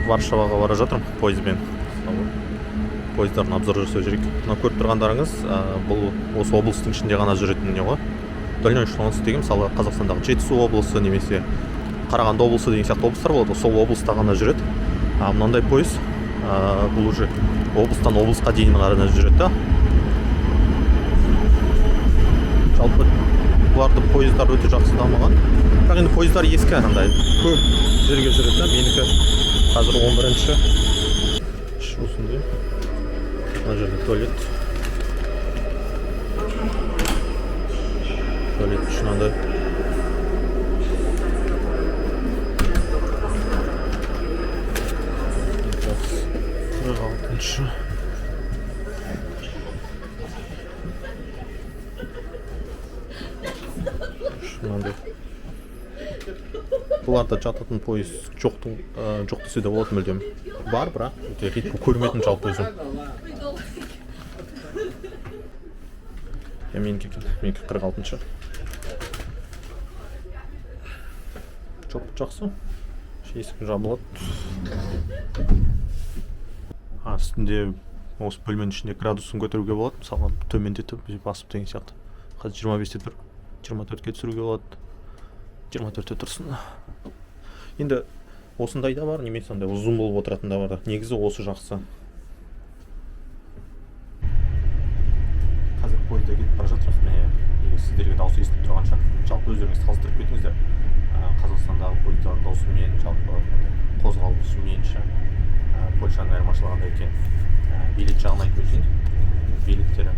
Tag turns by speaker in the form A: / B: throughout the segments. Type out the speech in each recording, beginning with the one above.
A: Варшаваға бара жатырмын пойызбен. Пойыздардың обзор жасау керек. Мына көріп тұрғандарыңыз бұл осы облыстың ішінде ғана жүретін не ғой. Дальной Эшелонс деген мысалы Қазақстандағы Жетісу облысы немесе Қарағанды облысы деген сияқты облыстар болады. Сол облыста ғана жүреді. Мынандай пойыз бұл уже облыстан облысқа дейін ғана жүреді. Жалпы бұлардың пойыздар өте жақсы дамыған. Бірақ енді пойыздар ескі андай көп жерге жүреді. Менікі қазір 11-ші. Осындай. Мына жерде туалет. Туалет үшін андай. Алтыншы. Шынандай. Бұларда жататын пойыз жоқ десе де болады мүлдем. Бар, бірақ өте реткі көрмедім жалпы өзім. Менікі 46-шы. Жақсы. Есік жабылады. Үстінде осы бөлменің ішінде градусын көтеруге болады. Мысалы төмендетіп басып деген сияқты. Қазір 25-те тұр. 24-ке түсіруге болады. 24-те тұрсын. Енді осындай да бар, немесе сондай ұзын болып отыратын да бар. Негізі осы жақсы. Қазір пойызда кетіп бара жатырмыз. Міне сіздерге дауысы естіліп тұрғанша, жалпы өздеріңіз салыстырып кетіңіздер. Қазақстандағы пойыздардың дауысымен, жалпы қозғалысымен Польшаның айырмашылығында екен. Билет жағын айтып өтейін. Билеттері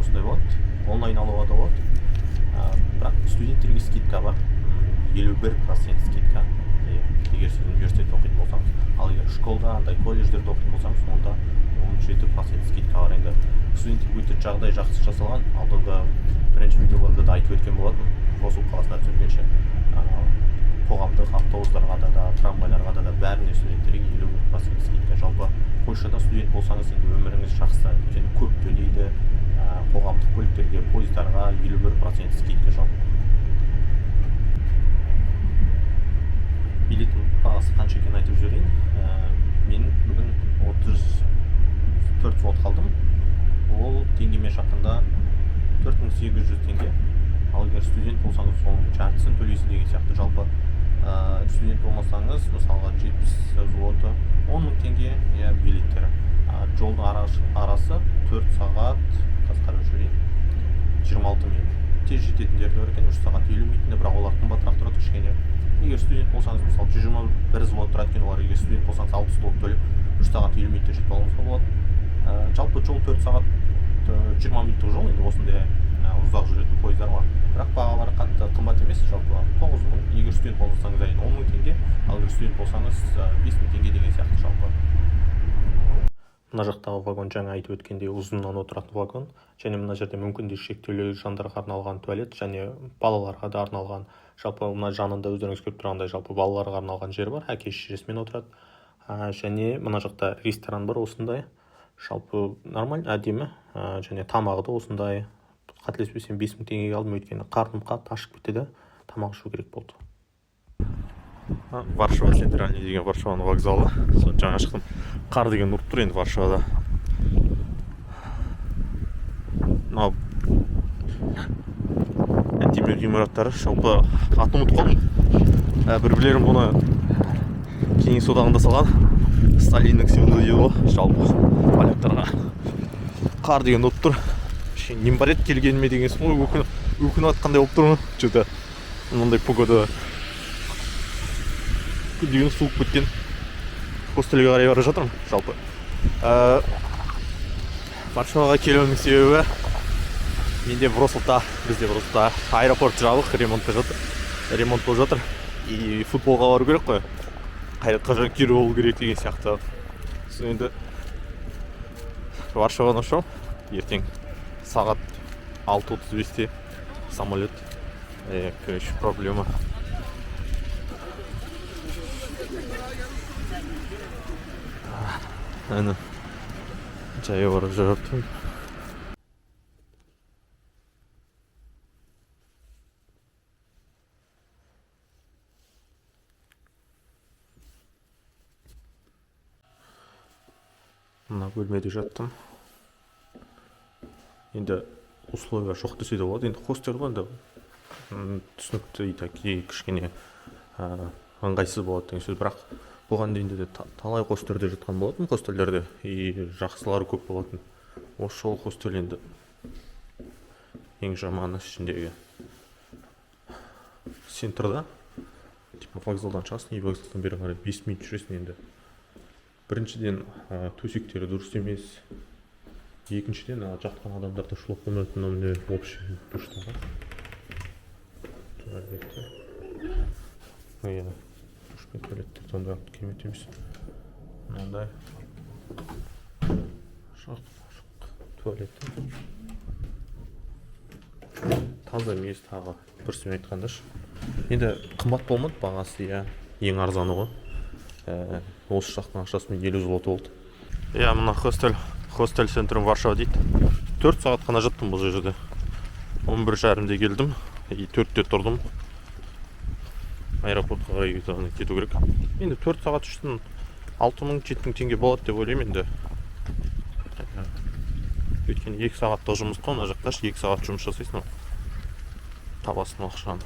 A: осындай болады. Онлайн алуға да болады. Бірақ студенттерге скидка бар. 51% скидка. Егер сіз университетте оқитын болсаңыз, ал егер школда, колледждерде оқитын болсаңыз, онда 17% скидка бар. Енді студенттерге өте жағдай жақсы жасалған. Алдыңғы бірінші видеоларда да айтып өткен болатын. Росул қаласына түсіргенше қоғамдық автобустарға да, трамвайларға да бәріне студенттерге 50% скидка. Жалпы Польшада студент болсаңыз, енді өміріңіз жақсы, және көп төлейді. Қоғамдық көліктерге, пойыздарға 51% скидка жалпы. Билеттің бағасы қанша екенін айтып жіберейін. Мен бүгін 34 фунт қалдым. Ол теңгемен шаққанда 4800 теңге. Ал егер студент болсаңыз, соның жартысын төлейсіз деген сияқты. Жалпы студент болмасаңыз, мысалға 70 злоты 10 000 теңге билеттері. Жолдың арасы 4 сағат, қарап жүрейін, 26 000. Тез жететіндер де бар екен, 3 сағат 50 000, бірақ олар қымбатырақ тұрады кішкене. Егер студент болсаңыз, мысалы 121 злот тұрады екен, олар егер студент болсаңыз 60 злот төлеп 3 сағат 50 000 жетіп алуыңызға болады. Жалпы жол 4 сағат 20 минуттық жол, енді осындай ұзақ жүретін пойыздар бар. Бірақ бағалары қатты қымбат емес, жалпы 9 000, егер студент болсаңыз 10 000 теңге, ал егер студент болсаңыз 5 000 теңге деген сияқты жалпы. Мына жақтағы вагон жаңа айтып өткендей ұзыннан отыратын вагон, және мына жерде мүмкіндігі шектеулі жандарға арналған туалет, және балаларға да арналған. Жалпы мына жанында өздеріңіз көріп тұрғандай жалпы балаларға арналған жер бар, әке шешесімен отырады. Және мына жақта ресторан бар осындай. Жалпы нормаль, әдемі, және тамағы да осындай. Қателеспесем 5 000 теңгеге алдым, өйткені қарным қатты ашып кетті де, тамақ ішу керек болды. Варшава центральный деген Варшаваның вокзалы. Жаңа шықтым. Қар деген ұрып тұр енді Варшавада. Мынау әдемі ғимараттары, жалпы атын ұмытып қалдым. Бір-бірлерім бұны Кеңес одағында салған. Сталиндік символы дейді ғой, жалпы поляктарға. Қар деген ұрып тұр. Нем бар еді келгеніме деген соң, өкініп атқандай болып тұрмын. Что-то мынандай погода деген суық біткен. Хостелге қарай бара жатырмын жалпы. Варшаваға келуімнің себебі менде бізде Врослта аэропорт жабық, ремонт болып жатыр. И футболға бару керек қой. Қайратқа жанкүйер болу керек деген сияқты. Енді Варшавадан ұшам. Ертең сағат 6:35-те самолет. Короче, проблема. Aynen. Çaya varacaktım. мына бөлмеде жаттым. Енді условия жоқ десе де болады. Енді хостел ғой, енді түсінікті такие кішкене ыңғайсыз болады деген сөз. Бірақ бұған дейін де талай хостелде жатқан болатын, хостелдерде, и жақсылары көп болатын. Осы жол хостел енді ең жаманы ішіндегі центрда, типа вокзалдан шығасың, и вокзалдан бері қарай 5 минут жүресің. Енді біріншіден төсектері дұрыс емес, екіншіден жатқан адамдарды шулап қоймайтын, міне общий душтағы туалеттер. Душ пен туалеттер сондай керемет емес. Мынандай туалеттер таза емес, тағы бір сөзбен айтқандашы. Енді қымбат болмады бағасы, ең арзаны ғой. Осы жақтың ақшасы 50 злоты болды. Мына хостел центрін Варшава дейді. 4 сағат қана жаттым бұл жерде. 11:30-де келдім, 4-те тұрдым. Аэропортқа қарай кету керек. Енді 4 сағат үшін 6000-7000 теңге болады деп ойлаймын енді. Өйткені 2 сағаттық жұмыс қой, мына жақта 2 сағат жұмыс жасайсың, табасың ақшаны.